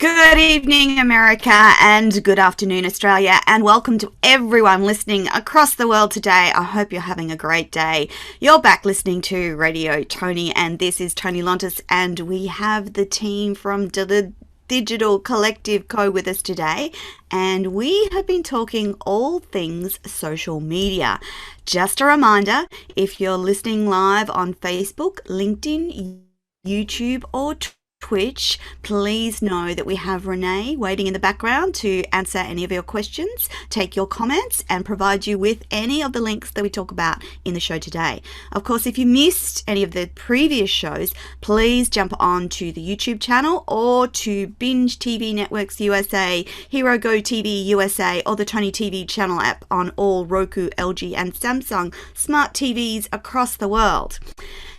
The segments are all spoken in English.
Good evening, America, and good afternoon, Australia, and welcome to everyone listening across the world today. I hope you're having a great day. You're back listening to Radio Toni, and this is Toni Lontis, and we have the team from the Digital Collective Co with us today, and we have been talking all things social media. Just a reminder, if you're listening live on Facebook, LinkedIn, YouTube, or Twitch, please know that we have Renee waiting in the background to answer any of your questions, take your comments, and provide you with any of the links that we talk about in the show today. Of course, if you missed any of the previous shows, please jump on to the YouTube channel or to Binge TV Networks USA, Hero Go TV USA, or the Toni TV channel app on all Roku, LG, and Samsung smart TVs across the world.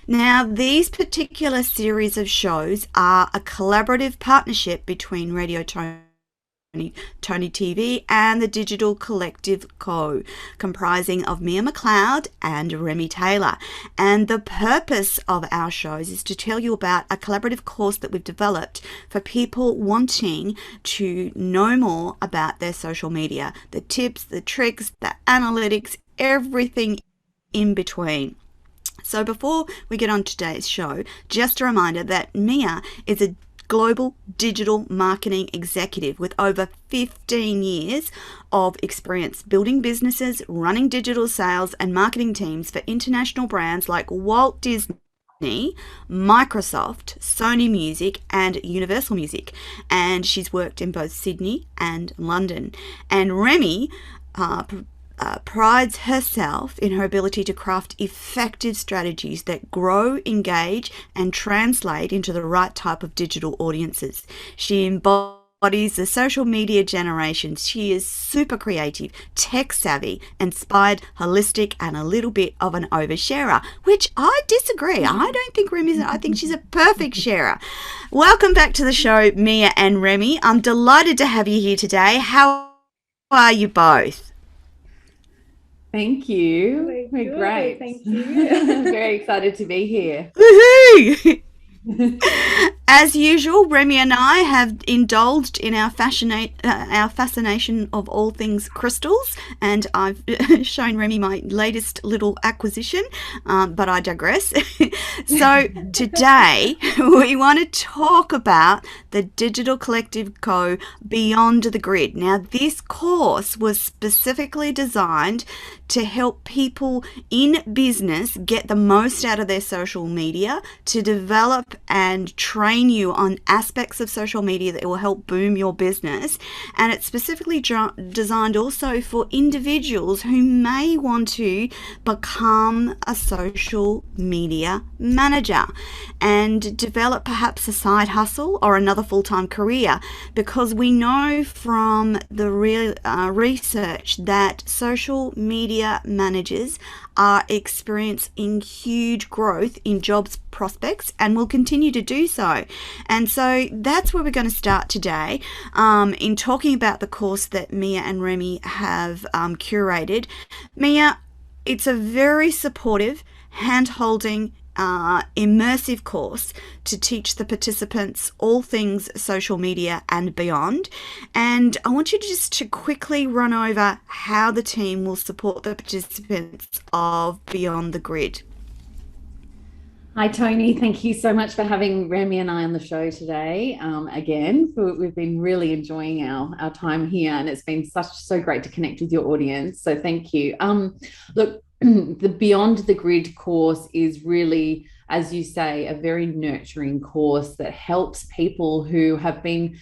Now, these particular series of shows are a collaborative partnership between Radio Toni, Toni TV, and the Digital Collective Co, comprising of Mia McLeod and Remy Taylor. And the purpose of our shows is to tell you about a collaborative course that we've developed for people wanting to know more about their social media, the tips, the tricks, the analytics, everything in between. So before we get on today's show, just a reminder that Mia is a global digital marketing executive with over 15 years of experience building businesses, running digital sales and marketing teams for international brands like Walt Disney, Microsoft, Sony Music, and Universal Music. And she's worked in both Sydney and London. And Remy prides herself in her ability to craft effective strategies that grow, engage, and translate into the right type of digital audiences. She embodies the social media generation. She is super creative, tech savvy, inspired, holistic, and a little bit of an oversharer, which I disagree. I don't think I think she's a perfect sharer. Welcome back to the show, Mia and Remy. I'm delighted to have you here today. How are you both? Thank you. We're great. Thank you. Very excited to be here. Woohoo! As usual, Remy and I have indulged in our fascination of all things crystals, and I've shown Remy my latest little acquisition, but I digress. So today we want to talk about the Digital Collective Co. Beyond the Grid. Now, this course was specifically designed to help people in business get the most out of their social media, to develop and train you on aspects of social media that will help boom your business. And it's specifically designed also for individuals who may want to become a social media manager and develop perhaps a side hustle or another full-time career, because we know from the research that social media managers are experiencing huge growth in jobs prospects and will continue to do so. And so that's where we're going to start today, in talking about the course that Mia and Remy have curated. Mia, it's a very supportive, hand-holding, immersive course to teach the participants all things social media and beyond. And I want you to just to quickly run over how the team will support the participants of Beyond the Grid. Hi, Toni. Thank you so much for having Remy and I on the show today. Again, we've been really enjoying our time here, and it's been so great to connect with your audience. So thank you. Look, the Beyond the Grid course is really, as you say, a very nurturing course that helps people who have been,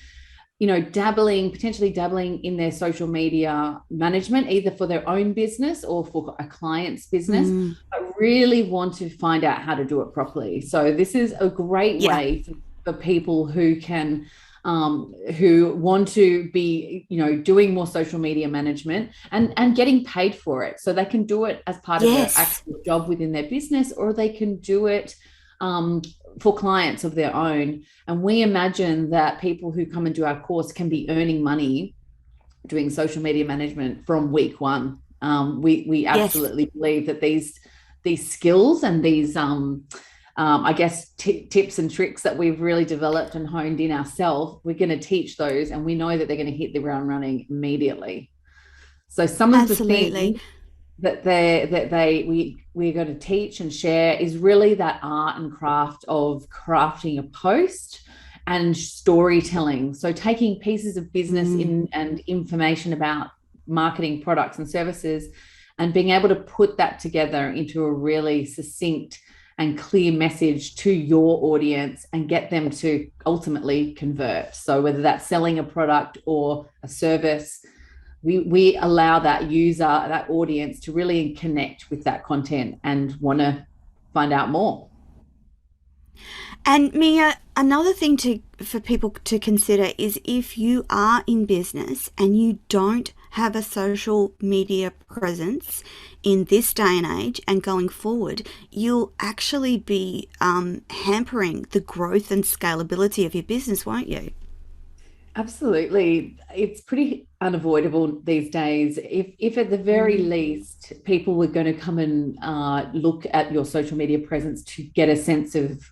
potentially dabbling in their social media management, either for their own business or for a client's business, but really want to find out how to do it properly. So this is a great way for people who can who want to be, doing more social media management and getting paid for it. So they can do it as part of their actual job within their business, or they can do it for clients of their own. And we imagine that people who come and do our course can be earning money doing social media management from week one. We absolutely believe that these skills and these I guess, tips and tricks that we've really developed and honed in ourselves, we're going to teach those, and we know that they're going to hit the ground running immediately. So some of the Absolutely. things we're going to teach and share is really that art and craft of crafting a post and storytelling. So taking pieces of business Mm. in and information about marketing products and services and being able to put that together into a really succinct and clear message to your audience and get them to ultimately convert. So whether that's selling a product or a service, we allow that user, that audience, to really connect with that content and want to find out more. And Mia, another thing to for people to consider is if you are in business and you don't have a social media presence in this day and age and going forward, you'll actually be hampering the growth and scalability of your business, won't you? Absolutely. It's pretty unavoidable these days. If at the very Mm. least people were going to come and look at your social media presence to get a sense of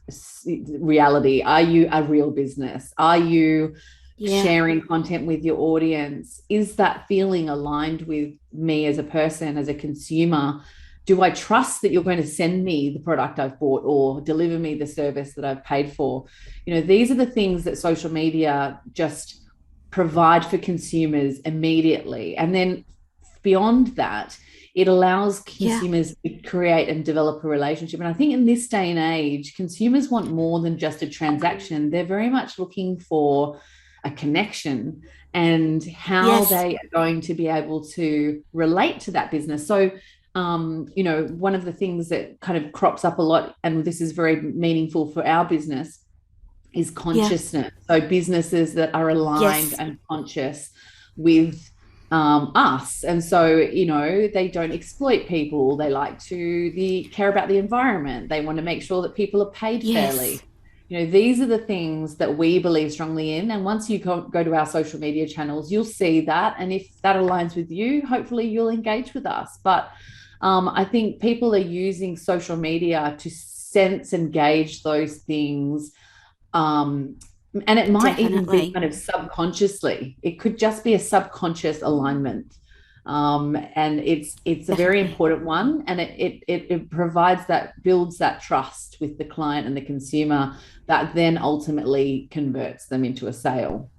reality, are you a real business? Are you Yeah. sharing content with your audience? Is that feeling aligned with me as a person, as a consumer? Do I trust that you're going to send me the product I've bought or deliver me the service that I've paid for? These are the things that social media just provide for consumers immediately. And then beyond that, it allows Yeah. consumers to create and develop a relationship. And I think in this day and age, consumers want more than just a transaction. They're very much looking for a connection and how Yes. they are going to be able to relate to that business. So, one of the things that kind of crops up a lot, and this is very meaningful for our business, is Yeah. consciousness. So businesses that are aligned Yes. and conscious with us. And so, they don't exploit people. They like to care about the environment. They want to make sure that people are paid Yes. fairly. These are the things that we believe strongly in. And once you go to our social media channels, you'll see that. And if that aligns with you, hopefully you'll engage with us. But I think people are using social media to sense and gauge those things, and it might even be Definitely. kind of subconsciously. It could just be a subconscious alignment. And it's a very Definitely. important one, and it provides that, builds that trust with the client and the consumer, that then ultimately converts them into a sale.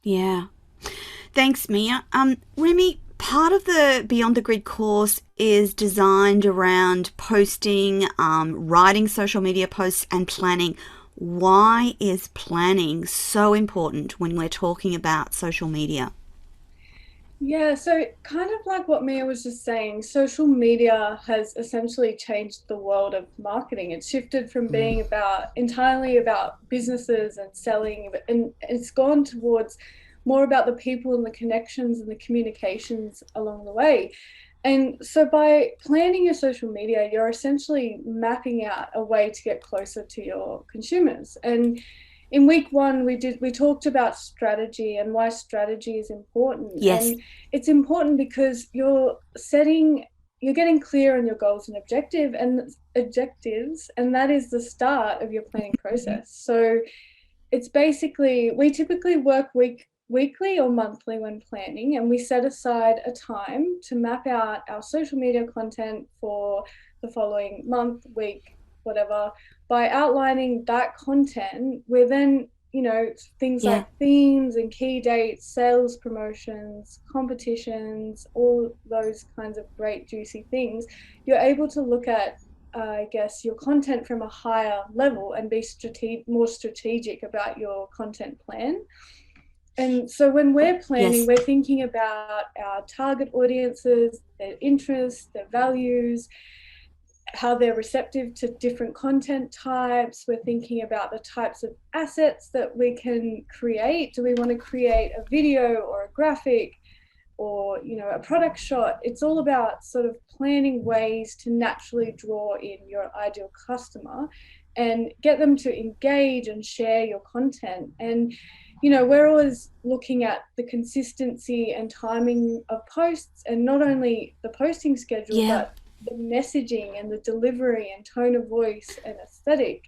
Yeah. Thanks, Mia. Remy, part of the Beyond the Grid course is designed around posting, writing social media posts, and planning. Why is planning so important when we're talking about social media? Yeah, so kind of like what Mia was just saying, social media has essentially changed the world of marketing. It's shifted from being entirely about businesses and selling, and it's gone towards more about the people and the connections and the communications along the way. And so by planning your social media, you're essentially mapping out a way to get closer to your consumers. And in week one, we talked about strategy and why strategy is important. Yes. And it's important because you're getting clear on your goals and objectives, and that is the start of your planning process. So it's basically, we typically work weekly or monthly when planning, and we set aside a time to map out our social media content for the following month, week, whatever. By outlining that content, we're then, things Yeah. like themes and key dates, sales promotions, competitions, all those kinds of great juicy things, you're able to look at, I guess, your content from a higher level and be more strategic about your content plan. And so when we're planning, Yes. we're thinking about our target audiences, their interests, their values, how they're receptive to different content types. We're thinking about the types of assets that we can create. Do we want to create a video or a graphic or a product shot? It's all about sort of planning ways to naturally draw in your ideal customer and get them to engage and share your content. And we're always looking at the consistency and timing of posts, and not only the posting schedule, Yeah. but the messaging and the delivery and tone of voice and aesthetic.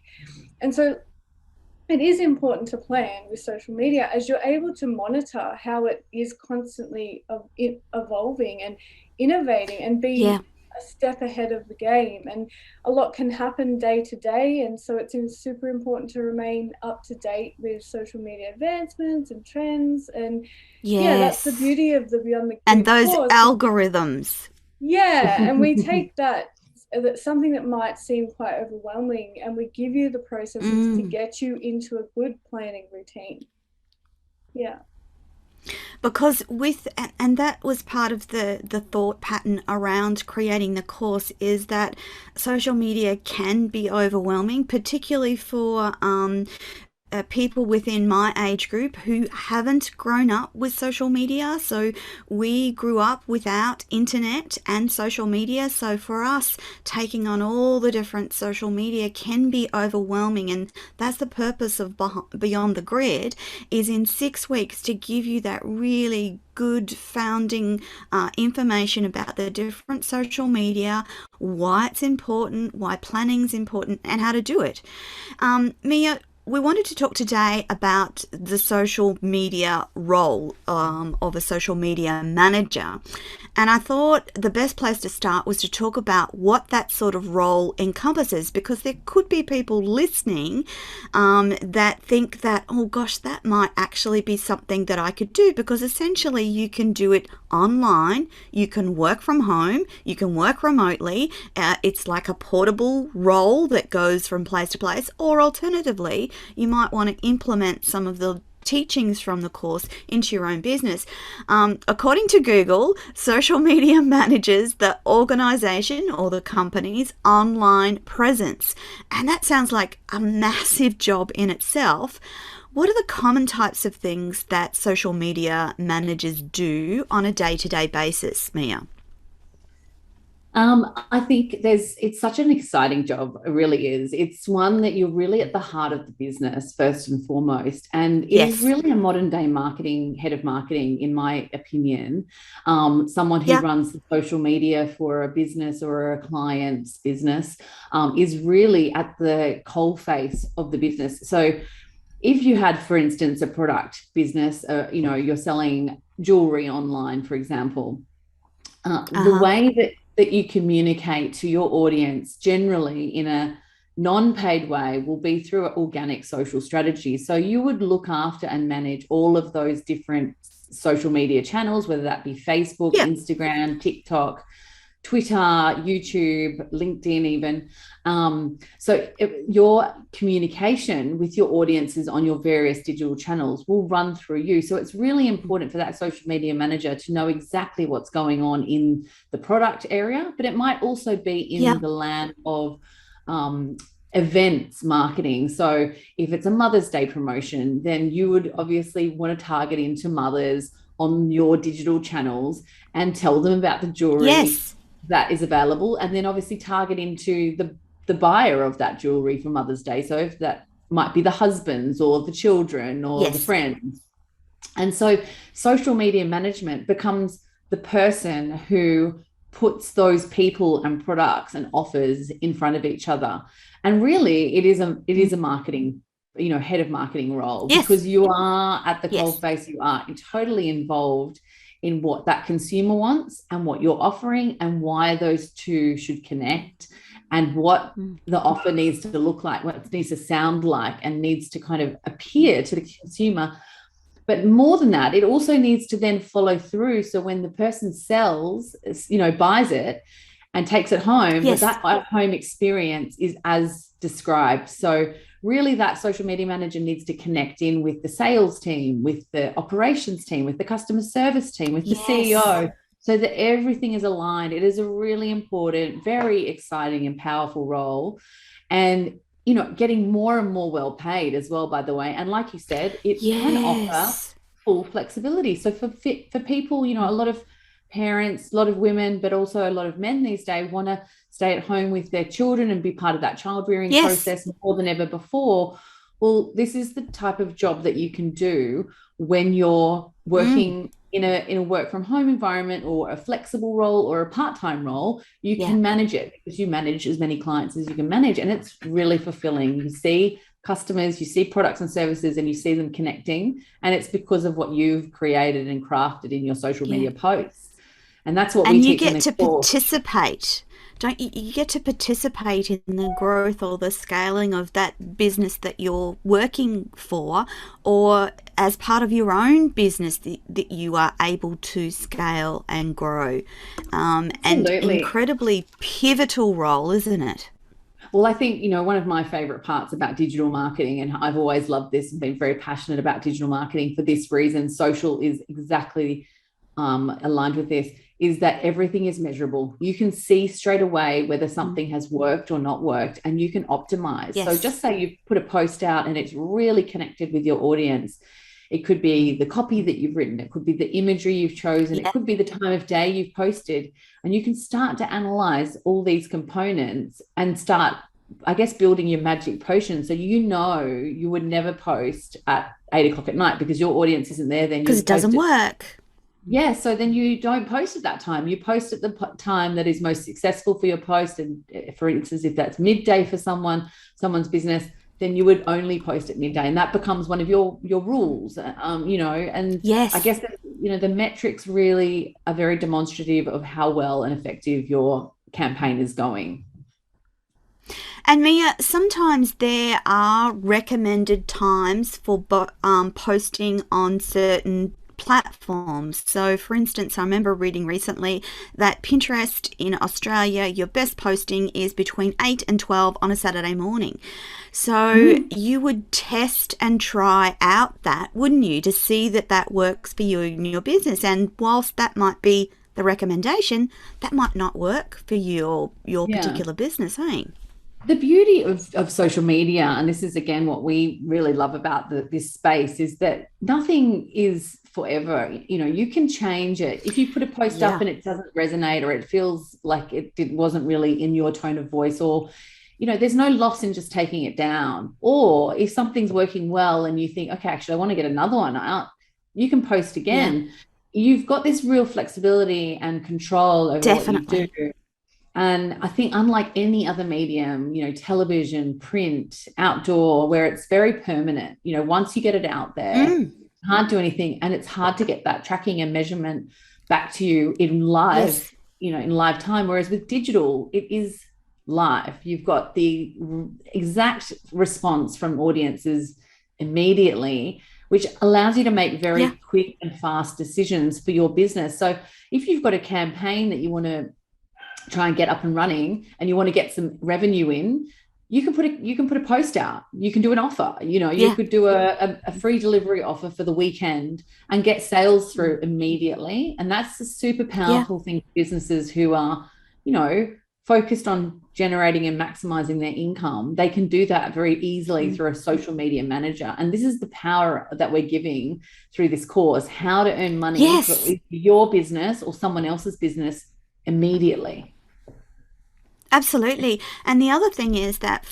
And so it is important to plan with social media, as you're able to monitor how it is constantly evolving and innovating and be a step ahead of the game. And a lot can happen day to day. And so it's super important to remain up to date with social media advancements and trends. And yeah, that's the beauty of the Beyond the Grid and those course. algorithms. Yeah, and we take that's something that might seem quite overwhelming, and we give you the processes to get you into a good planning routine. Yeah. Because and that was part of the thought pattern around creating the course, is that social media can be overwhelming, particularly for people within my age group who haven't grown up with social media. So we grew up without internet and social media. So for us, taking on all the different social media can be overwhelming. And that's the purpose of Beyond the Grid, is in 6 weeks to give you that really good founding information about the different social media, why it's important, why planning's important, and how to do it. Mia, we wanted to talk today about the social media role of a social media manager. And I thought the best place to start was to talk about what that sort of role encompasses, because there could be people listening that think that, oh gosh, that might actually be something that I could do, because essentially you can do it online, you can work from home, you can work remotely. It's like a portable role that goes from place to place, or alternatively, you might want to implement some of the teachings from the course into your own business. According to Google, social media manages the organization or the company's online presence. And that sounds like a massive job in itself. What are the common types of things that social media managers do on a day-to-day basis, Mia? I think it's such an exciting job. It really is. It's one that you're really at the heart of the business, first and foremost. And it is really a modern day head of marketing, in my opinion. Someone who runs the social media for a business or a client's business is really at the coalface of the business. So if you had, for instance, a product business, you're selling jewelry online, for example, the way that you communicate to your audience generally in a non-paid way will be through organic social strategies. So you would look after and manage all of those different social media channels, whether that be Facebook, Instagram, TikTok, Twitter, YouTube, LinkedIn even. Your communication with your audiences on your various digital channels will run through you. So it's really important for that social media manager to know exactly what's going on in the product area, but it might also be in the land of events marketing. So if it's a Mother's Day promotion, then you would obviously want to target into mothers on your digital channels and tell them about the jewelry that is available, and then obviously target into the buyer of that jewelry for Mother's Day. So if that might be the husbands or the children or the friends. And so social media management becomes the person who puts those people and products and offers in front of each other. And really it is a marketing, head of marketing role, because you are at the coalface, you are totally involved in what that consumer wants and what you're offering and why those two should connect, and what the offer needs to look like, what it needs to sound like, and needs to kind of appear to the consumer. But more than that, it also needs to then follow through. So when the person sells, buys it and takes it home, that home experience is as described. So really that social media manager needs to connect in with the sales team, with the operations team, with the customer service team, with the CEO, so that everything is aligned. It is a really important, very exciting and powerful role. And, getting more and more well paid as well, by the way. And like you said, it can offer full flexibility. So for people, a lot of parents, a lot of women, but also a lot of men these days want to stay at home with their children and be part of that child rearing process more than ever before. Well, this is the type of job that you can do when you're working in a work from home environment or a flexible role or a part-time role, you can manage it because you manage as many clients as you can manage. And it's really fulfilling. You see customers, you see products and services, and you see them connecting. And it's because of what you've created and crafted in your social media posts. And that's what we teach in the course. And you get to participate. Don't you? You get to participate in the growth or the scaling of that business that you're working for, or as part of your own business that you are able to scale and grow. And incredibly pivotal role, isn't it? Well, I think, one of my favorite parts about digital marketing, and I've always loved this and been very passionate about digital marketing for this reason, social is exactly aligned with this, is that everything is measurable. You can see straight away whether something has worked or not worked, and you can optimize. So just say you've put a post out and it's really connected with your audience. It could be the copy that you've written. It could be the imagery you've chosen. It could be the time of day you've posted. And you can start to analyze all these components and start, I guess, building your magic potion. So you would never post at 8:00 at night because your audience isn't there. Then because it doesn't work. Yeah, so then you don't post at that time. You post at the time that is most successful for your post. And for instance, if that's midday for someone's business, then you would only post at midday, and that becomes one of your rules. And I guess that, the metrics really are very demonstrative of how well and effective your campaign is going. And Mia, sometimes there are recommended times for posting on certain platforms. So for instance, I remember reading recently that Pinterest in Australia, your best posting is between 8 and 12 on a Saturday morning. So you would test and try out that, wouldn't you, to see that works for you in your business. And whilst that might be the recommendation, that might not work for you or your particular business, hey? The beauty of social media, and this is again what we really love about this space, is that nothing is forever. You can change it. If you put a post up and it doesn't resonate, or it feels like it wasn't really in your tone of voice, or there's no loss in just taking it down. Or if something's working well and you think, okay, actually I want to get another one out, you can post again. You've got this real flexibility and control over what you do. And I think unlike any other medium, television, print, outdoor, where it's very permanent, once you get it out there, it's hard to do anything. And it's hard to get that tracking and measurement back to you in live, in live time. Whereas with digital, it is live. You've got the exact response from audiences immediately, which allows you to make very quick and fast decisions for your business. So if you've got a campaign that you want to try and get up and running and you want to get some revenue in, you can put a post out. You can do an offer. You could do a free delivery offer for the weekend and get sales through immediately. And that's a super powerful thing for businesses who are, focused on generating and maximizing their income. They can do that very easily through a social media manager. And this is the power that we're giving through this course, how to earn money for your business or someone else's business immediately. Absolutely. And the other thing is that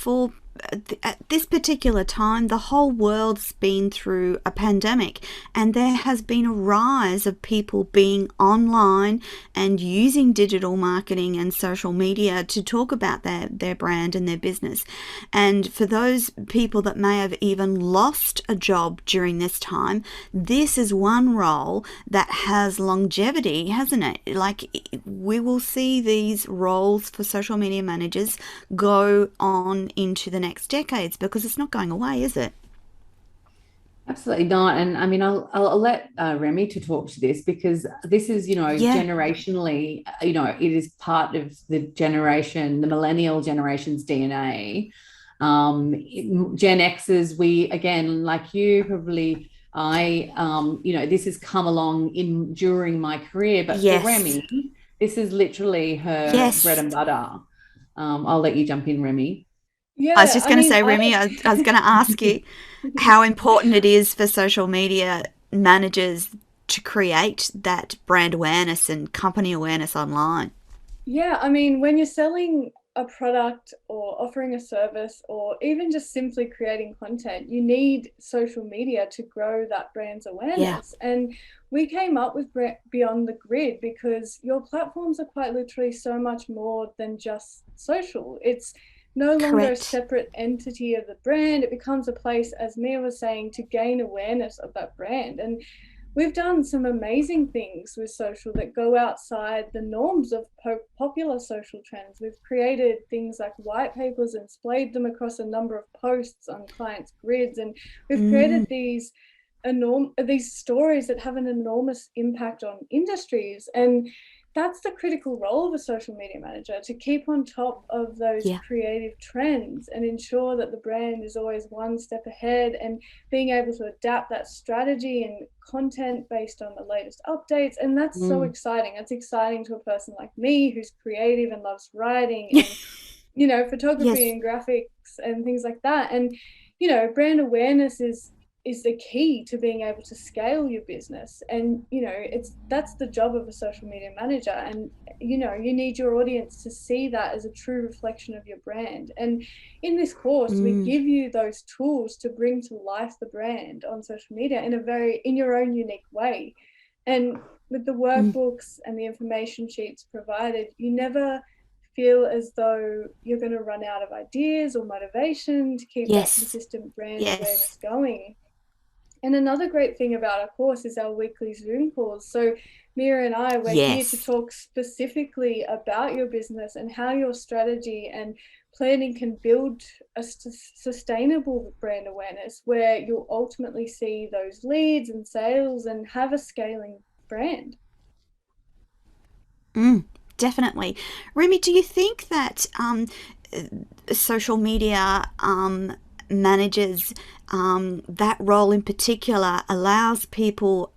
at this particular time, the whole world's been through a pandemic, and there has been a rise of people being online and using digital marketing and social media to talk about their brand and their business. And for those people that may have even lost a job during this time, this is one role that has longevity, hasn't it? Like, we will see these roles for social media managers go on into the next decades, because it's not going away, is it? Absolutely not. And I mean, I'll let Remy to talk to this, because this is, generationally, it is part of the millennial generation's DNA. Gen X's, we, again, like you, probably, this has come along during my career, but for Remy, this is literally her bread and butter. I'll let you jump in, Remy. Yeah, I was just going to say, Remy, I was going to ask you how important it is for social media managers to create that brand awareness and company awareness online. Yeah, I mean, when you're selling a product or offering a service or even just simply creating content, you need social media to grow that brand's awareness. And we came up with Beyond the Grid because your platforms are quite literally so much more than just social. It's no longer a separate entity of the brand. It becomes a place, as Mia was saying, to gain awareness of that brand. And we've done some amazing things with social that go outside the norms of popular social trends. We've created things like white papers and splayed them across a number of posts on clients' grids. And we've created these stories that have an enormous impact on industries. And that's the critical role of a social media manager, to keep on top of those creative trends and ensure that the brand is always one step ahead, and being able to adapt that strategy and content based on the latest updates. And that's so exciting. It's exciting to a person like me who's creative and loves writing and, photography and graphics and things like that. And, brand awareness is the key to being able to scale your business. And that's the job of a social media manager. And you need your audience to see that as a true reflection of your brand. And in this course we give you those tools to bring to life the brand on social media in your own unique way. And with the workbooks and the information sheets provided, you never feel as though you're going to run out of ideas or motivation to keep that consistent brand awareness going. And another great thing about our course is our weekly Zoom calls. So Mira and I, we're here to talk specifically about your business and how your strategy and planning can build a sustainable brand awareness where you'll ultimately see those leads and sales and have a scaling brand. Definitely. Remy, do you think that social media managers, that role in particular allows people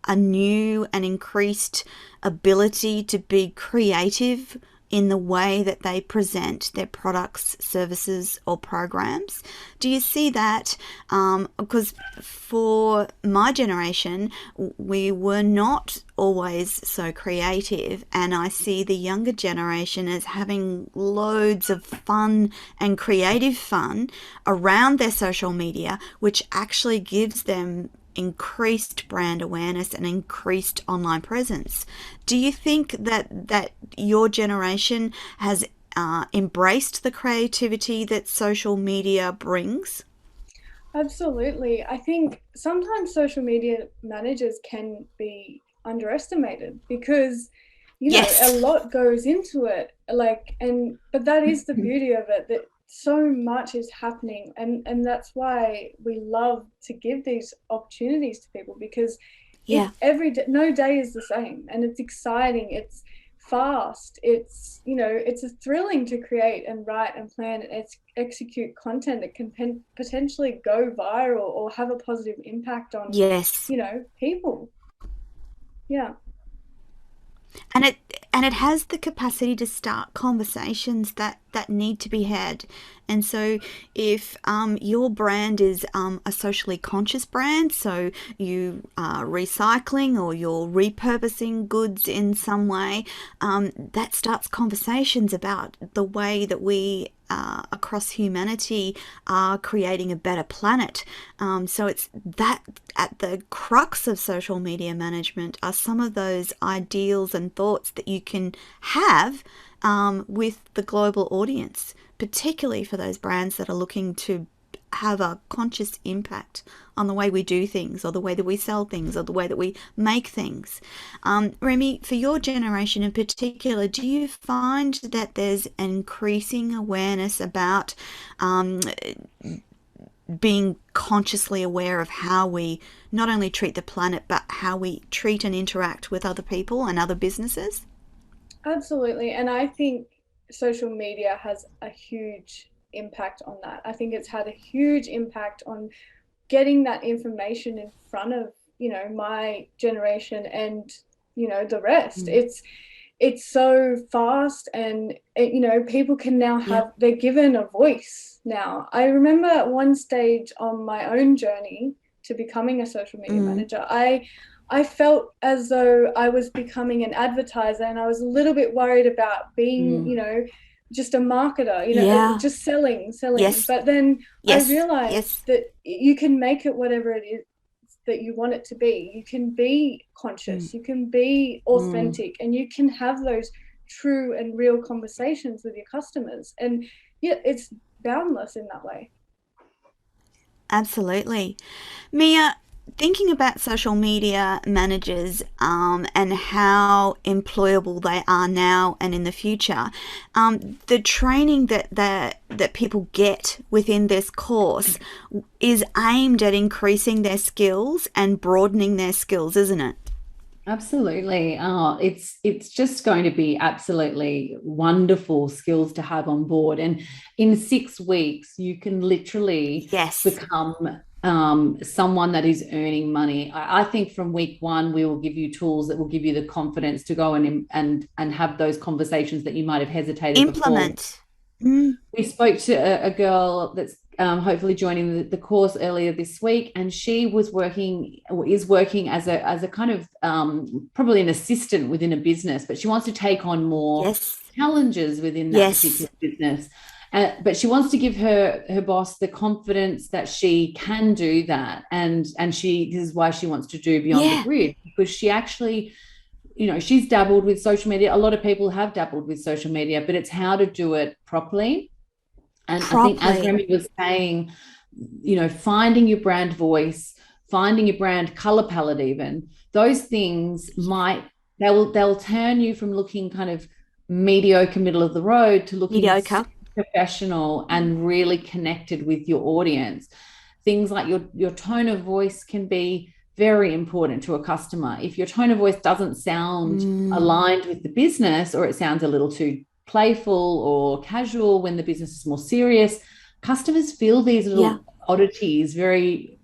a new and increased ability to be creative in the way that they present their products, services, or programs? Do you see that? Because for my generation, we were not always so creative, and I see the younger generation as having loads of fun and creative fun around their social media, which actually gives them increased brand awareness and increased online presence. Do you think that your generation has embraced the creativity that social media brings? Absolutely. I think sometimes social media managers can be underestimated because a lot goes into it, but that is the beauty of it, that so much is happening, and that's why we love to give these opportunities to people, because every day, no day is the same, and it's exciting, it's fast, it's it's thrilling to create and write and plan and execute content that can potentially go viral or have a positive impact on people. And it has the capacity to start conversations that need to be had. And so if your brand is a socially conscious brand, so you are recycling or you're repurposing goods in some way, that starts conversations about the way that we across humanity are creating a better planet. So it's that at the crux of social media management are some of those ideals and thoughts that you can have with the global audience, particularly for those brands that are looking to have a conscious impact on the way we do things, or the way that we sell things, or the way that we make things. Remy, for your generation in particular, do you find that there's an increasing awareness about being consciously aware of how we not only treat the planet, but how we treat and interact with other people and other businesses? Absolutely. And I think social media has a huge impact on that. I think it's had a huge impact on getting that information in front of, my generation and, the rest. It's so fast, and people can now they're given a voice now. I remember at one stage on my own journey to becoming a social media manager, I felt as though I was becoming an advertiser, and I was a little bit worried about being, just a marketer, just selling. Yes. But then I Yes. realized Yes. that you can make it whatever it is that you want it to be. You can be conscious, you can be authentic, and you can have those true and real conversations with your customers. And yeah, it's boundless in that way. Absolutely. Mia, thinking about social media managers and how employable they are now and in the future, the training that people get within this course is aimed at increasing their skills and broadening their skills, isn't it? Absolutely. It's just going to be absolutely wonderful skills to have on board. And in 6 weeks, you can literally Yes. become someone that is earning money. I think from week one, we will give you tools that will give you the confidence to go and have those conversations that you might have hesitated before. Implement. Mm. We spoke to a girl that's hopefully joining the course earlier this week, and she was working or is working as a kind of probably an assistant within a business, but she wants to take on more Yes. challenges within that Yes. particular business. But she wants to give her boss the confidence that she can do that, and this is why she wants to do Beyond the Yeah. Grid, because she actually, she's dabbled with social media. A lot of people have dabbled with social media, but it's how to do it properly. And I think, as Properly. Remy was saying, finding your brand voice, finding your brand color palette, even those things they'll turn you from looking kind of mediocre, middle of the road, to looking Mediocre. professional and really connected with your audience. Things like your tone of voice can be very important to a customer. If your tone of voice doesn't sound aligned with the business, or it sounds a little too playful or casual when the business is more serious, customers feel these little oddities very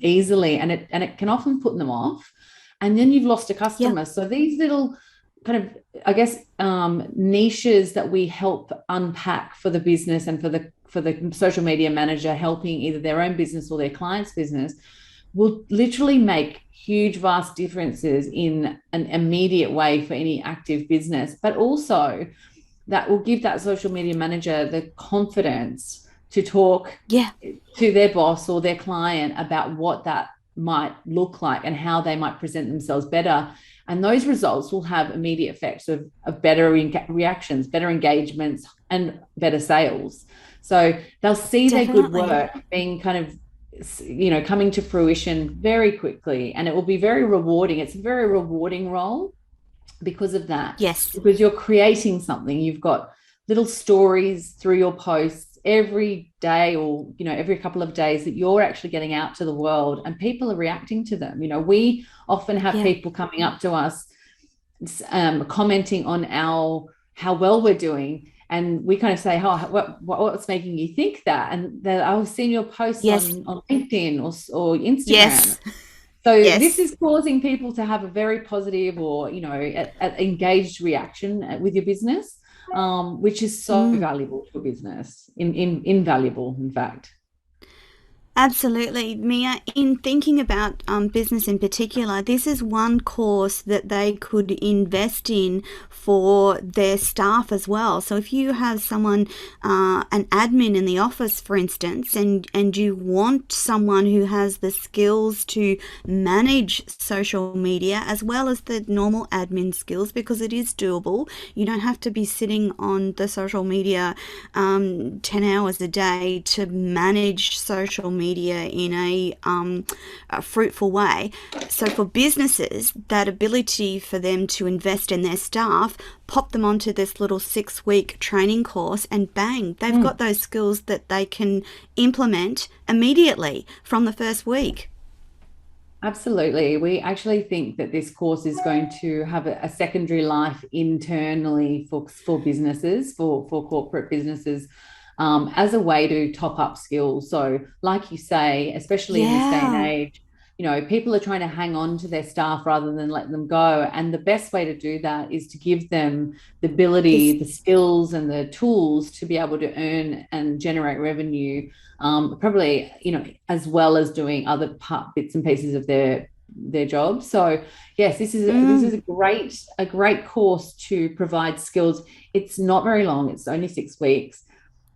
easily, and it can often put them off, and then you've lost a customer. So these little kind of, I guess, niches that we help unpack for the business and for the social media manager, helping either their own business or their client's business, will literally make huge, vast differences in an immediate way for any active business, but also that will give that social media manager the confidence to talk to their boss or their client about what that might look like and how they might present themselves better. And those results will have immediate effects of better reactions, better engagements, and better sales. So they'll see their good work being kind of, coming to fruition very quickly, and it will be very rewarding. It's a very rewarding role because of that. Yes. Because you're creating something. You've got little stories through your posts every day, or every couple of days, that you're actually getting out to the world, and people are reacting to them. We often have people coming up to us, commenting on how well we're doing, and we kind of say, what's making you think that? And I've seen your posts on LinkedIn or Instagram. Yes. So this is causing people to have a very positive or, engaged reaction with your business, which is so valuable to a business, invaluable, in fact. Absolutely, Mia. In thinking about business in particular, this is one course that they could invest in for their staff as well. So if you have someone, an admin in the office, for instance, and you want someone who has the skills to manage social media as well as the normal admin skills, because it is doable. You don't have to be sitting on the social media 10 hours a day to manage social media in a fruitful way. So for businesses, that ability for them to invest in their staff, pop them onto this little 6-week training course, and bang, they've got those skills that they can implement immediately from the first week. Absolutely. We actually think that this course is going to have a secondary life internally for businesses, for corporate businesses, as a way to top up skills. So like you say, especially in this day and age, people are trying to hang on to their staff rather than let them go. And the best way to do that is to give them the ability, the skills and the tools to be able to earn and generate revenue, probably, as well as doing other bits and pieces of their their job. So yes, this is a great course to provide skills. It's not very long, it's only 6 weeks.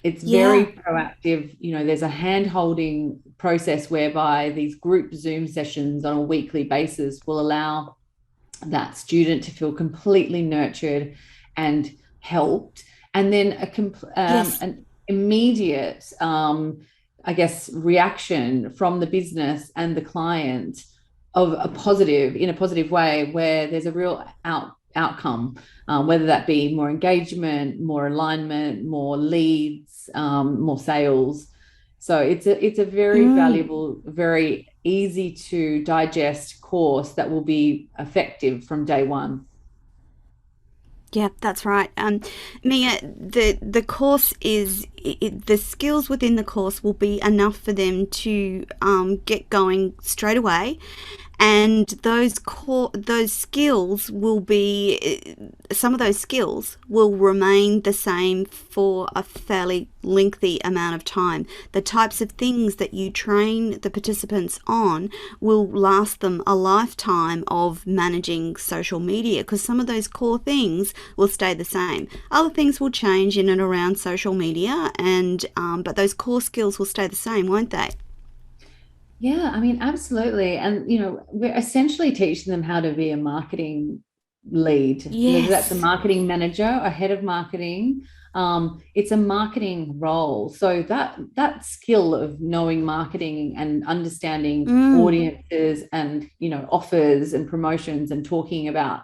It's very Yeah. proactive. There's a hand holding process whereby these group Zoom sessions on a weekly basis will allow that student to feel completely nurtured and helped. And then Yes. an immediate, I guess, reaction from the business and the client in a positive way, where there's a real outcome, whether that be more engagement, more alignment, more leads, more sales. So it's a very valuable, very easy to digest course that will be effective from day one. Yeah, that's right. Mia, the course the skills within the course will be enough for them to get going straight away, and those skills will be some of those skills will remain the same for a fairly lengthy amount of time. The types of things that you train the participants on will last them a lifetime of managing social media, because some of those core things will stay the same. Other things will change in and around social media, and but those core skills will stay the same, won't they? Yeah, I mean, absolutely. And, we're essentially teaching them how to be a marketing lead, whether that's a Yes. marketing manager or head of marketing. It's a marketing role. So that skill of knowing marketing and understanding Mm. audiences and, offers and promotions and talking about,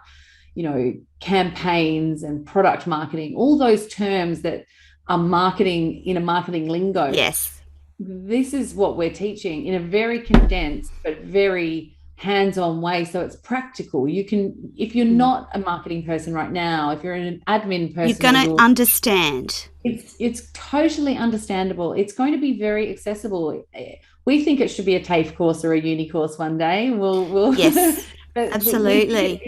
campaigns and product marketing, all those terms that are marketing in a marketing lingo. Yes. This is what we're teaching in a very condensed but very hands-on way, so it's practical. You can, if you're not a marketing person right now, if you're an admin You're person, going to understand. it's totally understandable. It's going to be very accessible. We think it should be a TAFE course or a uni course one day. We'll Yes, but we think absolutely.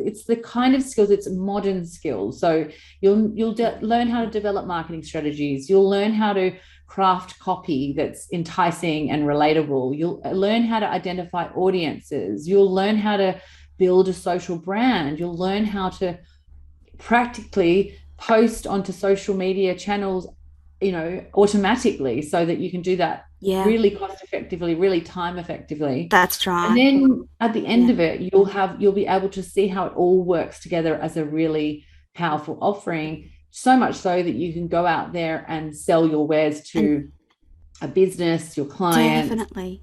it's the kind of skills, it's modern skills. So you'll learn how to develop marketing strategies. You'll learn how to craft copy that's enticing and relatable. You'll learn how to identify audiences. You'll learn how to build a social brand. You'll learn how to practically post onto social media channels, automatically, so that you can do that Yeah, really cost effectively, really time effectively. that's And right. then at the end Yeah. of it, you'll be able to see how it all works together as a really powerful offering, so much so that you can go out there and sell your wares And to a business, your clients. definitely.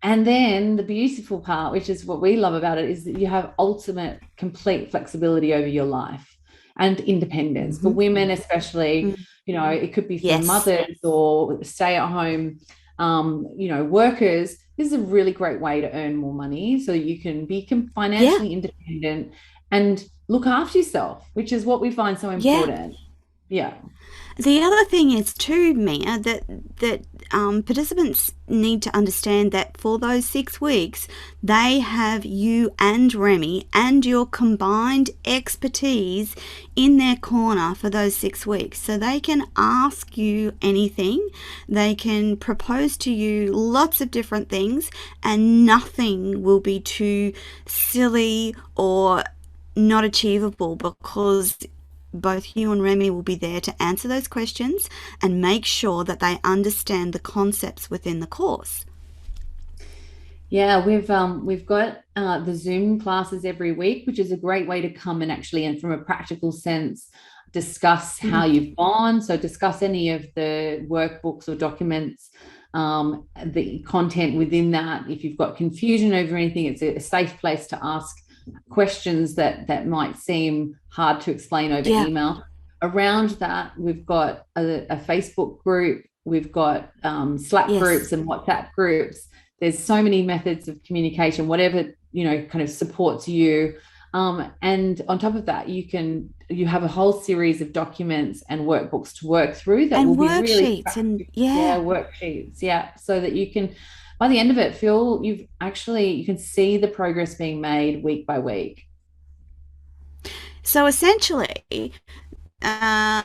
And then the beautiful part, which is what we love about it, is that you have ultimate complete flexibility over your life and independence. For women especially, Mm. it could be for Yes. mothers or stay at home, workers. This is a really great way to earn more money so you can be Yeah. financially independent and look after yourself, which is what we find so Yeah. important. Yeah. The other thing is too, Mia, that participants need to understand that for those 6 weeks, they have you and Remy and your combined expertise in their corner for those 6 weeks. So they can ask you anything, they can propose to you lots of different things, and nothing will be too silly or not achievable, because both you and Remy will be there to answer those questions and make sure that they understand the concepts within the course. Yeah, we've got the Zoom classes every week, which is a great way to come and actually, and from a practical sense, discuss how Mm. you've gone. So discuss any of the workbooks or documents, the content within that. If you've got confusion over anything, it's a safe place to ask questions that might seem hard to explain over Yeah. email. Around that, we've got a Facebook group, we've got Slack Yes. groups and WhatsApp groups. There's so many methods of communication, whatever, kind of supports you. And on top of that, you have a whole series of documents and workbooks to work through that will And be really worksheets, and practical. Yeah, yeah. worksheets. Yeah. So that you can, by the end of it, feel you can see the progress being made week by week. So essentially, uh,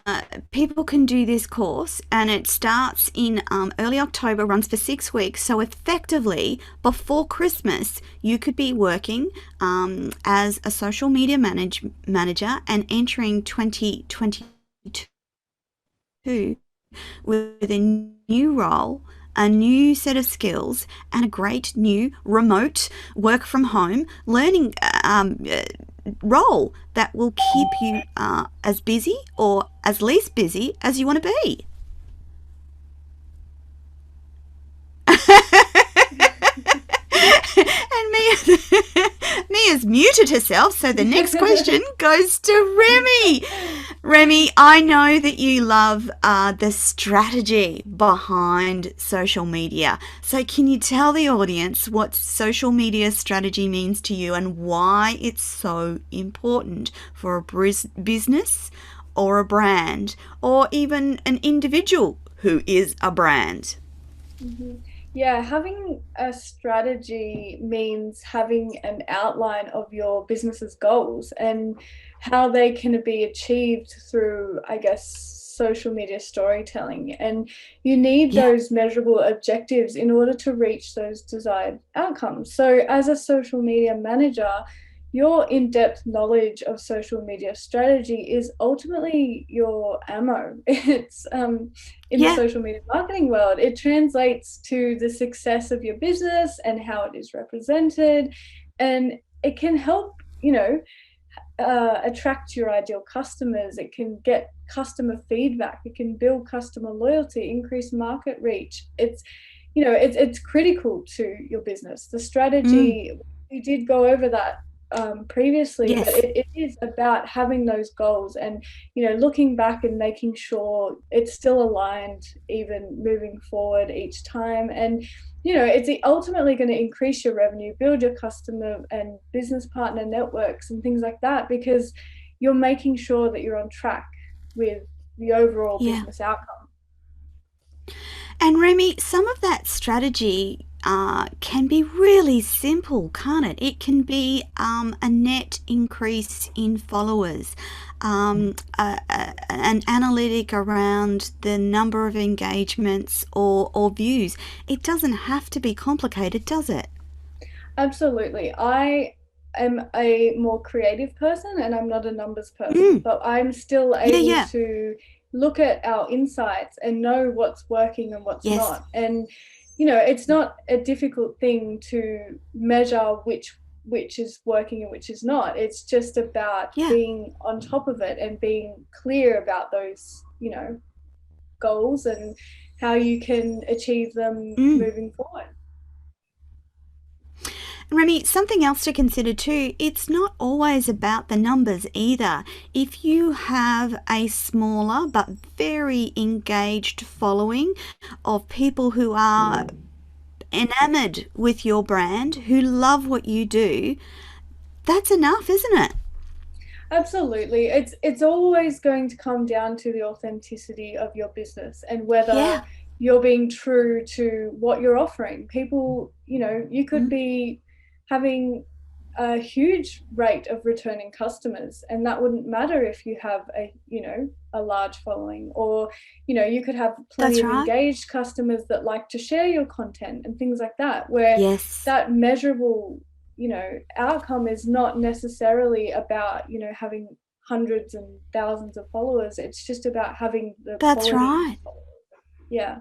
people can do this course, and it starts in early October, runs for 6 weeks. So effectively, before Christmas, you could be working as a social media manager and entering 2022 with a new role, a new set of skills, and a great new remote work from home learning role that will keep you as busy or as least busy as you want to be. And Mia's muted herself, so the next question goes to Remy. Remy, I know that you love the strategy behind social media. So can you tell the audience what social media strategy means to you and why it's so important for a business or a brand or even an individual who is a brand? Mm-hmm. Yeah, having a strategy means having an outline of your business's goals and how they can be achieved through, I guess, social media storytelling. And you need Yeah, those measurable objectives in order to reach those desired outcomes. So, as a social media manager, your in-depth knowledge of social media strategy is ultimately your ammo. It's in the yeah, social media marketing world, it translates to the success of your business and how it is represented, and it can help, attract your ideal customers. It can get customer feedback. It can build customer loyalty, increase market reach. It's critical to your business. The mm, strategy, we did go over that previously, but yes, it is about having those goals and looking back and making sure it's still aligned, even moving forward each time. And it's ultimately going to increase your revenue, build your customer and business partner networks and things like that, because you're making sure that you're on track with the overall yeah. business outcome. And Remy, some of that strategy can be really simple, can't it? It can be a net increase in followers, an analytic around the number of engagements or views. It doesn't have to be complicated, does it? Absolutely. I am a more creative person and I'm not a numbers person, Mm, but I'm still yeah, able yeah, to look at our insights and know what's working and what's yes, not. And it's not a difficult thing to measure which is working and which is not. It's just about yeah. being on top of it and being clear about those, goals and how you can achieve them Mm. moving forward. Remy, something else to consider too, it's not always about the numbers either. If you have a smaller but very engaged following of people who are enamored with your brand, who love what you do, that's enough, isn't it? Absolutely. It's always going to come down to the authenticity of your business and whether Yeah. you're being true to what you're offering. People, you could Mm, be having a huge rate of returning customers, and that wouldn't matter if you have a large following, or you could have plenty that's of right. engaged customers that like to share your content and things like that, where Yes, that measurable outcome is not necessarily about having hundreds and thousands of followers. It's just about having the that's quality right. followers. Yeah.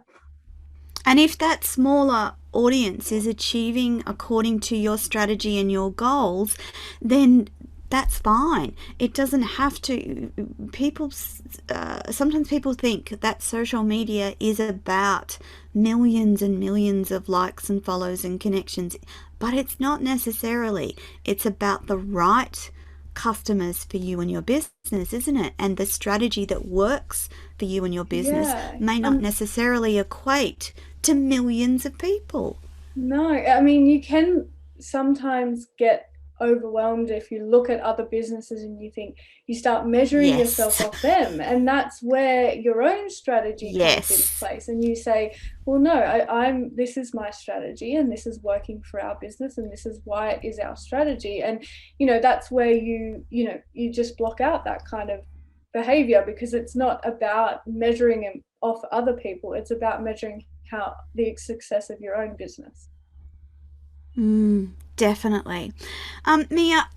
And if that smaller audience is achieving according to your strategy and your goals, then that's fine. It doesn't have to. People sometimes people think that social media is about millions and millions of likes and follows and connections, but it's not necessarily. It's about the right customers for you and your business, isn't it? And the strategy that works for you and your business Yeah. may not necessarily equate to millions of people. No, I mean, you can sometimes get overwhelmed if you look at other businesses and you start measuring yourself Yes. off them. And that's where your own strategy comes into Yes. place. And you say, well, no, this is my strategy and this is working for our business and this is why it is our strategy. And, that's where you just block out that kind of behavior, because it's not about measuring it off other people. It's about measuring how the success of your own business. Definitely. Mia,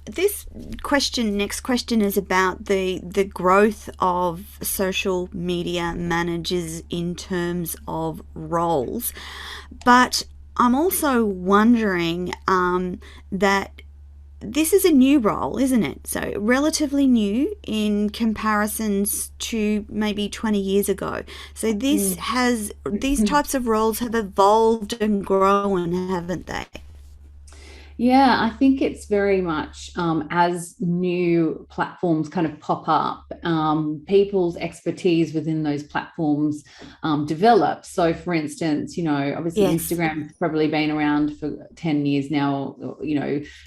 next question is about the growth of social media managers in terms of roles. But I'm also wondering that this is a new role, isn't it? So relatively new in comparisons to maybe 20 years ago. So these types of roles have evolved and grown, haven't they? Yeah, I think it's very much as new platforms kind of pop up, people's expertise within those platforms develop. So, for instance, obviously Yes. Instagram's probably been around for 10 years now,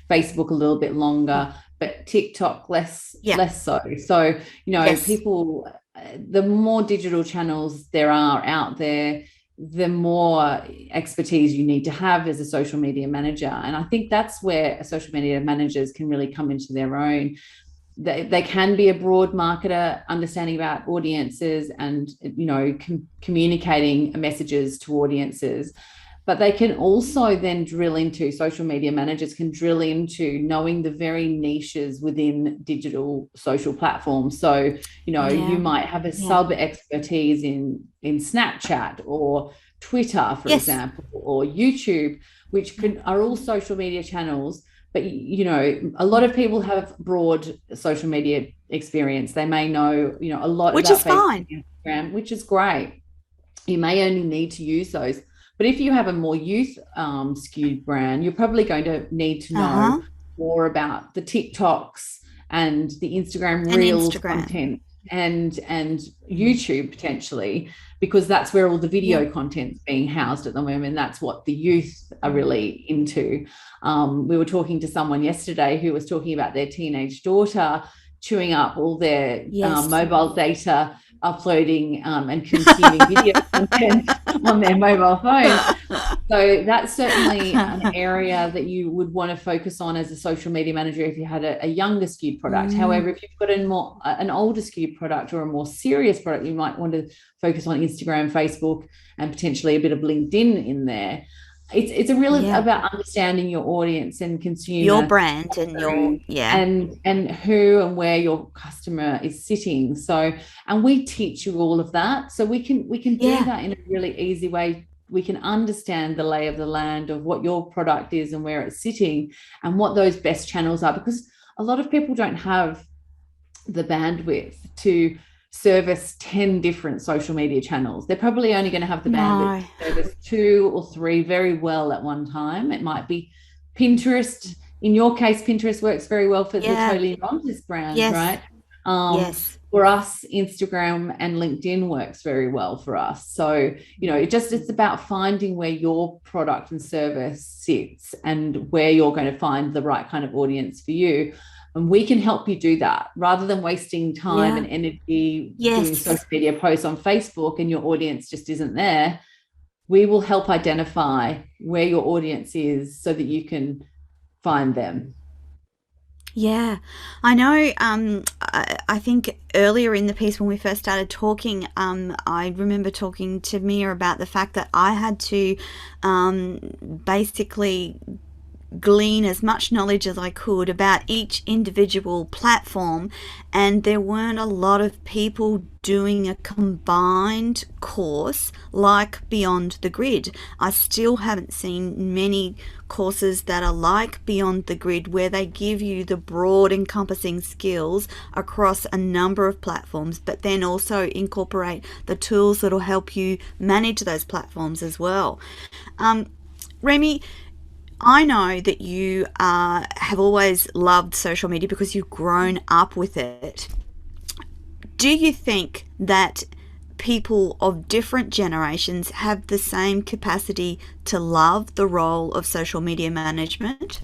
Facebook a little bit longer, but TikTok less so. So, Yes. people, the more digital channels there are out there, the more expertise you need to have as a social media manager. And I think that's where social media managers can really come into their own. They can be a broad marketer, understanding about audiences and, communicating messages to audiences. But they can also then social media managers can drill into knowing the very niches within digital social platforms. So, you might have a sub expertise in Snapchat or Twitter, for example, or YouTube, which are all social media channels. But, a lot of people have broad social media experience. They may know, a lot Which about is fine. Facebook, Instagram, which is great. You may only need to use those. But if you have a more youth skewed brand, you're probably going to need to know more about the TikToks and the Instagram Reels content and YouTube potentially, because that's where all the video content's being housed at the moment. That's what the youth are really into. We were talking to someone yesterday who was talking about their teenage daughter chewing up all their mobile data, uploading and consuming video content on their mobile phone. So that's certainly an area that you would want to focus on as a social media manager if you had a younger skewed product. However, if you've got an older skewed product or a more serious product, you might want to focus on Instagram, Facebook, and potentially a bit of LinkedIn in there. It's a really about understanding your audience and consumer, your brand and your and who and where your customer is sitting. So, and we teach you all of that, so we can do that in a really easy way. We can understand the lay of the land of what your product is and where it's sitting and what those best channels are, because a lot of people don't have the bandwidth to service 10 different social media channels. They're probably only going to have the bandwidth to service 2 or 3 very well at one time. It might be Pinterest. In your case, Pinterest works very well for the Toni Lontis brand, right? For us, Instagram and LinkedIn works very well for us. So, it's about finding where your product and service sits and where you're going to find the right kind of audience for you. And we can help you do that rather than wasting time and energy doing social media posts on Facebook and your audience just isn't there. We will help identify where your audience is so that you can find them. Yeah, I know. I think earlier in the piece when we first started talking, I remember talking to Mia about the fact that I had to basically glean as much knowledge as I could about each individual platform, and there weren't a lot of people doing a combined course like Beyond the Grid. I still haven't seen many courses that are like Beyond the Grid, where they give you the broad encompassing skills across a number of platforms, but then also incorporate the tools that will help you manage those platforms as well. Remy, I know that you have always loved social media because you've grown up with it. Do you think that people of different generations have the same capacity to love the role of social media management?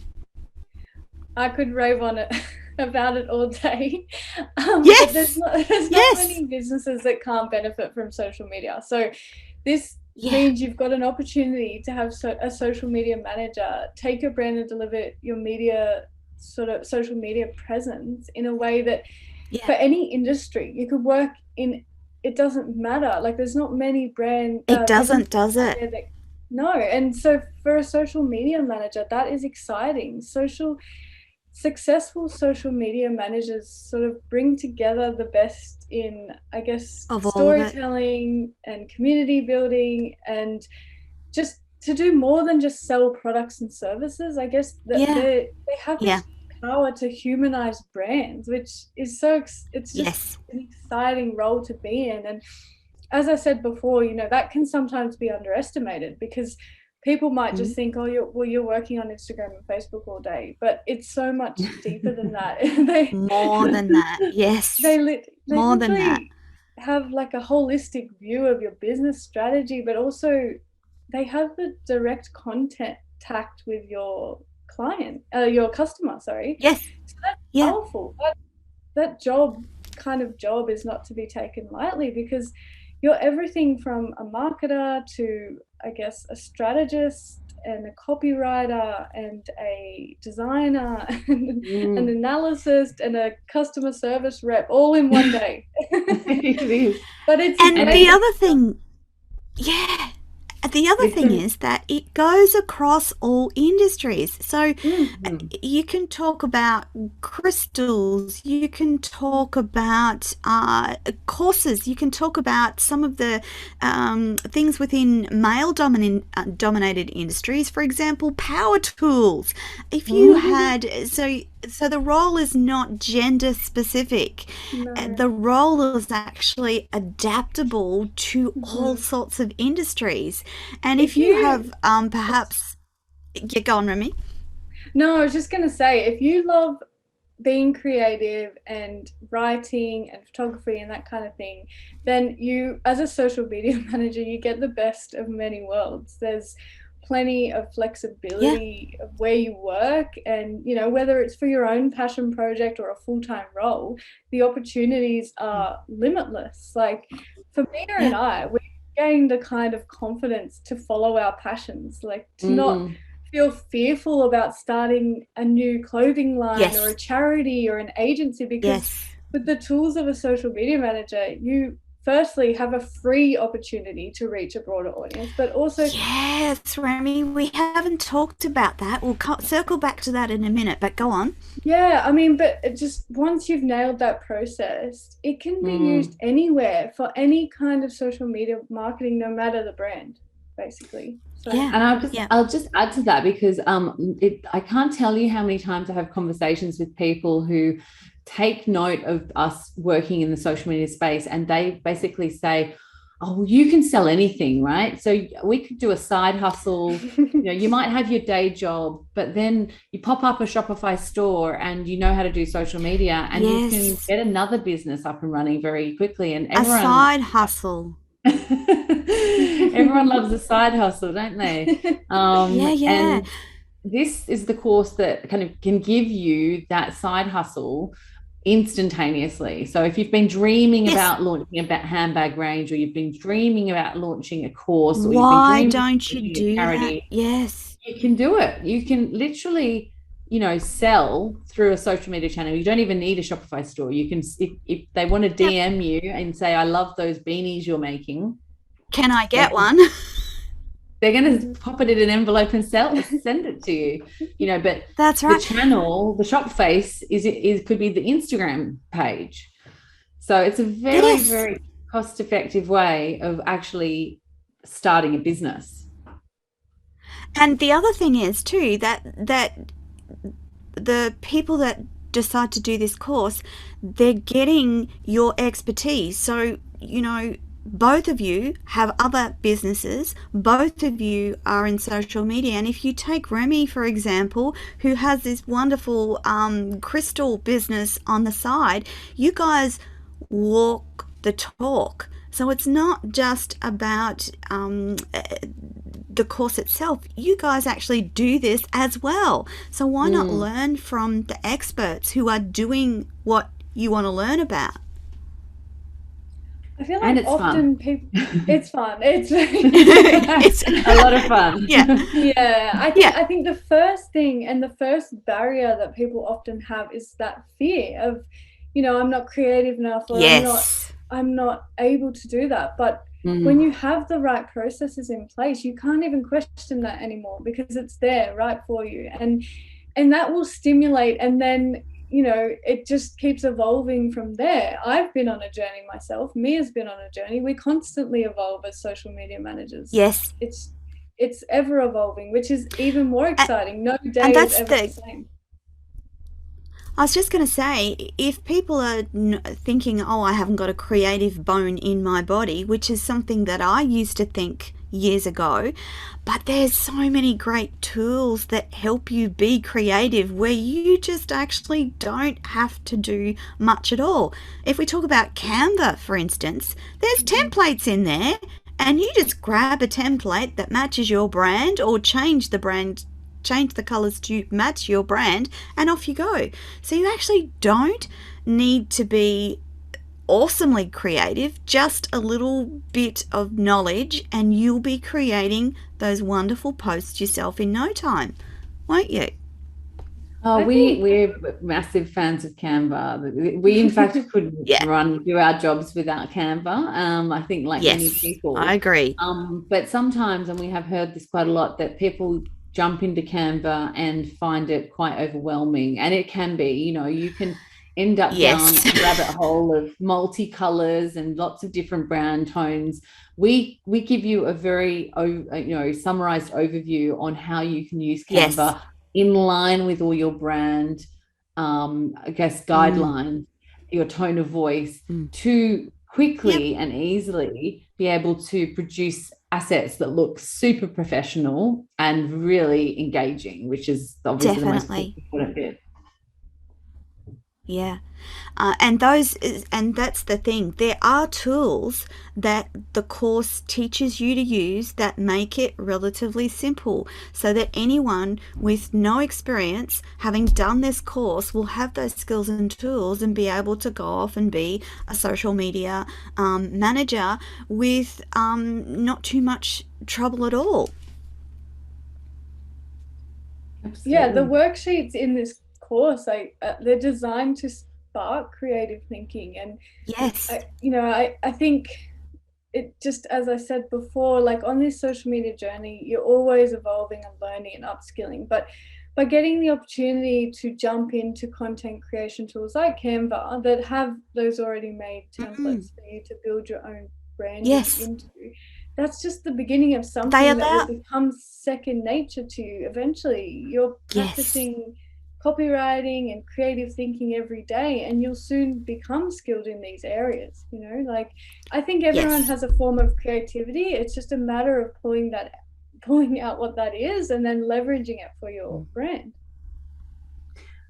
I could rave on it about it all day. Yes. But there's not many businesses that can't benefit from social media. So this means you've got an opportunity to have a social media manager take your brand and deliver your media, sort of social media presence in a way that for any industry. You could work in, it doesn't matter. Like there's not many It doesn't, does it? No. And so for a social media manager, that is exciting. Successful social media managers sort of bring together the best in, I guess, storytelling and community building, and just to do more than just sell products and services. I guess that they have this power to humanize brands, which is it's just an exciting role to be in. And as I said before, you know, that can sometimes be underestimated because people might just think, oh, you're working on Instagram and Facebook all day, but it's so much deeper than that. More than that, yes. They more than that. Have like a holistic view of your business strategy, but also they have the direct contact with your client, your customer. Sorry. Yes. So that's powerful. That kind of job is not to be taken lightly, because you're everything from a marketer to, I guess, a strategist and a copywriter and a designer and an analyst and a customer service rep all in one day. It is. But it's the other thing, the other thing is that it goes across all industries. So you can talk about crystals, you can talk about courses, you can talk about some of the things within male-dominated industries, for example, power tools. If you had, so the role is not gender specific. No. The role is actually adaptable to all sorts of industries. And if you have perhaps, go on, Remy. No, I was just going to say, if you love being creative and writing and photography and that kind of thing, then you, as a social media manager, you get the best of many worlds. There's plenty of flexibility of where you work, and you know, whether it's for your own passion project or a full-time role, the opportunities are limitless. Like for Mia and I, we gained a kind of confidence to follow our passions, like to not feel fearful about starting a new clothing line or a charity or an agency, because with the tools of a social media manager, you firstly have a free opportunity to reach a broader audience, but also Remy, we haven't talked about that. We'll circle back to that in a minute, but go on. I mean, but it just once you've nailed that process, it can be used anywhere for any kind of social media marketing, no matter the brand, basically. So, and I'll just add to that, because I can't tell you how many times I have conversations with people who take note of us working in the social media space, and they basically say, oh, well, you can sell anything, right? So we could do a side hustle. You know, you might have your day job, but then you pop up a Shopify store and you know how to do social media, and you can get another business up and running very quickly. And everyone, a side hustle. Everyone loves a side hustle, don't they? And this is the course that kind of can give you that side hustle instantaneously. So if you've been dreaming about launching a handbag range, or you've been dreaming about launching a course, or why don't you do that? Yes, you can do it. You can literally, you know, sell through a social media channel. You don't even need a Shopify store. You can, if they want to DM you and say, I love those beanies you're making, can I get one? They're going to pop it in an envelope and send it to you, you know. But that's right. The channel, the shop face is could be the Instagram page. So it's a very, very cost-effective way of actually starting a business. And the other thing is too, that the people that decide to do this course, they're getting your expertise. So, you know, both of you have other businesses, both of you are in social media. And if you take Remy, for example, who has this wonderful crystal business on the side, you guys walk the talk. So it's not just about the course itself. You guys actually do this as well. So why not learn from the experts who are doing what you want to learn about? I feel like often people, it's fun. It's a lot of fun. I think the first thing and the first barrier that people often have is that fear of, I'm not creative enough, or Yes. I'm not able to do that. But when you have the right processes in place, you can't even question that anymore, because it's there right for you. And that will stimulate, and then it just keeps evolving from there. I've been on a journey myself. Mia's been on a journey. We constantly evolve as social media managers. Yes. It's ever evolving, which is even more exciting. No day And is that's ever the same. I was just going to say, if people are thinking, oh, I haven't got a creative bone in my body, which is something that I used to think years ago, but there's so many great tools that help you be creative where you just actually don't have to do much at all. If we talk about Canva, for instance, there's templates in there, and you just grab a template that matches your brand, or change the colors to match your brand, and off you go. So you actually don't need to be awesomely creative, just a little bit of knowledge, and you'll be creating those wonderful posts yourself in no time, won't you? Oh, we're massive fans of Canva. We in fact couldn't do our jobs without Canva. I think, like many people. I agree. But sometimes, and we have heard this quite a lot, that people jump into Canva and find it quite overwhelming. And it can be, you can end up down a rabbit hole of multicolors and lots of different brand tones. We give you a very summarized overview on how you can use Canva in line with all your brand guidelines, your tone of voice, to quickly and easily be able to produce assets that look super professional and really engaging, which is obviously the most important bit. Yeah. And that's the thing. There are tools that the course teaches you to use that make it relatively simple, so that anyone with no experience, having done this course, will have those skills and tools and be able to go off and be a social media manager with not too much trouble at all. Absolutely. Yeah, the worksheets in this course, they're designed to spark creative thinking. And I think it, just as I said before, like on this social media journey, you're always evolving and learning and upskilling. But by getting the opportunity to jump into content creation tools like Canva that have those already made templates for you to build your own branding into, that's just the beginning of something that will become second nature to you. Eventually, you're practicing copywriting and creative thinking every day, and you'll soon become skilled in these areas. Like, I think everyone has a form of creativity. It's just a matter of pulling out what that is and then leveraging it for your brand.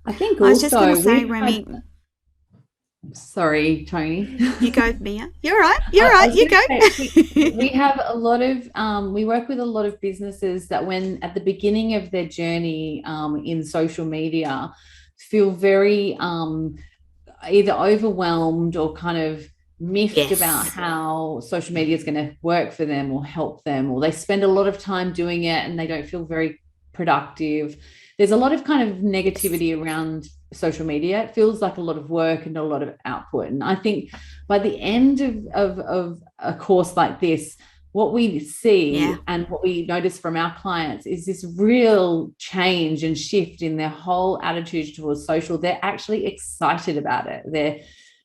I think I was just going to say, Remy. Sorry, Toni. You go, Mia. You're right. You're right. You go. We have a lot of, we work with a lot of businesses that, when at the beginning of their journey in social media, feel very either overwhelmed or kind of miffed about how social media is going to work for them or help them, or they spend a lot of time doing it and they don't feel very productive. There's a lot of kind of negativity around social media. It feels like a lot of work and a lot of output. And I think by the end of a course like this, what we see and what we notice from our clients is this real change and shift in their whole attitude towards social. They're actually excited about it. They're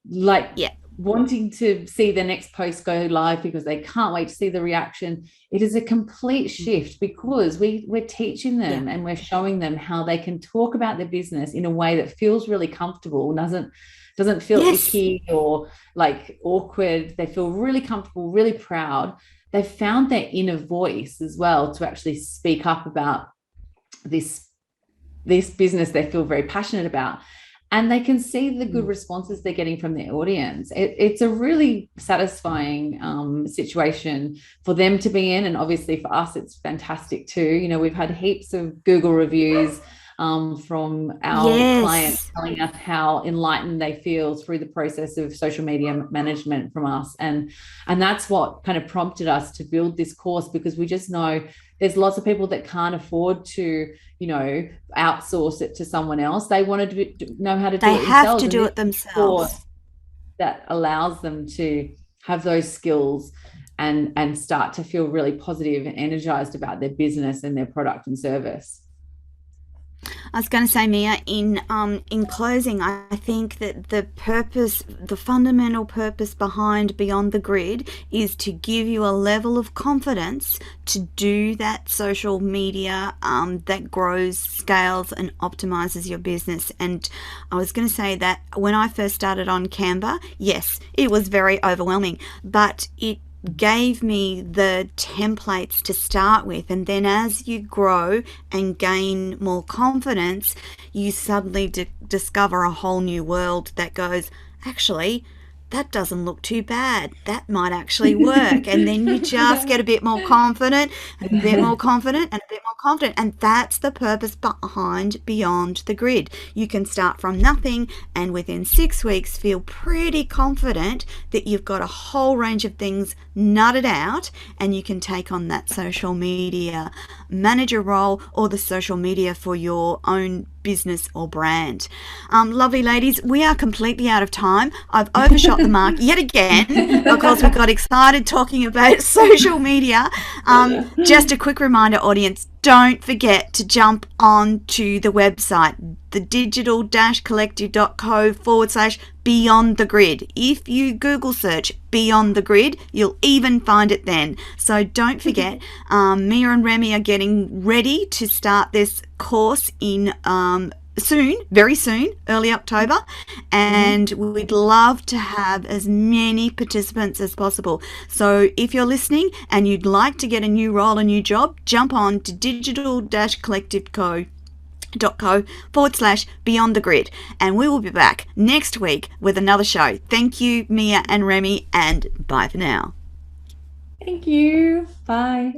like wanting to see the next post go live because they can't wait to see the reaction. It is a complete shift because we're teaching them and we're showing them how they can talk about their business in a way that feels really comfortable, doesn't feel icky or like awkward. They feel really comfortable, really proud. They've found their inner voice as well to actually speak up about this business they feel very passionate about. And they can see the good responses they're getting from their audience. It's a really satisfying situation for them to be in. And obviously for us, it's fantastic too. We've had heaps of Google reviews from our clients telling us how enlightened they feel through the process of social media management from us. And that's what kind of prompted us to build this course, because we just know There's lots of people that can't afford to, outsource it to someone else. They want to know how to do it themselves. They have to do it themselves. That allows them to have those skills and start to feel really positive and energized about their business and their product and service. I was going to say, Mia, in closing, I think that the fundamental purpose behind Beyond the Grid is to give you a level of confidence to do that social media that grows, scales, and optimizes your business. And I was going to say that when I first started on Canva, yes, it was very overwhelming, but it gave me the templates to start with, and then as you grow and gain more confidence, you suddenly discover a whole new world that goes, actually, that doesn't look too bad, that might actually work. And then you just get a bit more confident, and a bit more confident, and a bit more confident. And that's the purpose behind Beyond the Grid. You can start from nothing and within 6 weeks feel pretty confident that you've got a whole range of things nutted out, and you can take on that social media manager role or the social media for your own business or brand. Lovely ladies, we are completely out of time. I've overshot the mark yet again because we got excited talking about social media. Just a quick reminder, audience, don't forget to jump on to the website, thedigital-collective.co/Beyond the Grid. If you Google search Beyond the Grid, you'll even find it then. So don't forget, Mia and Remy are getting ready to start this course in soon, very soon, early October, and we'd love to have as many participants as possible. So if you're listening and you'd like to get a new role, a new job, jump on to digital-collective.co/Beyond the Grid, and we will be back next week with another show. Thank you, Mia and Remy, and bye for now. Thank you. Bye.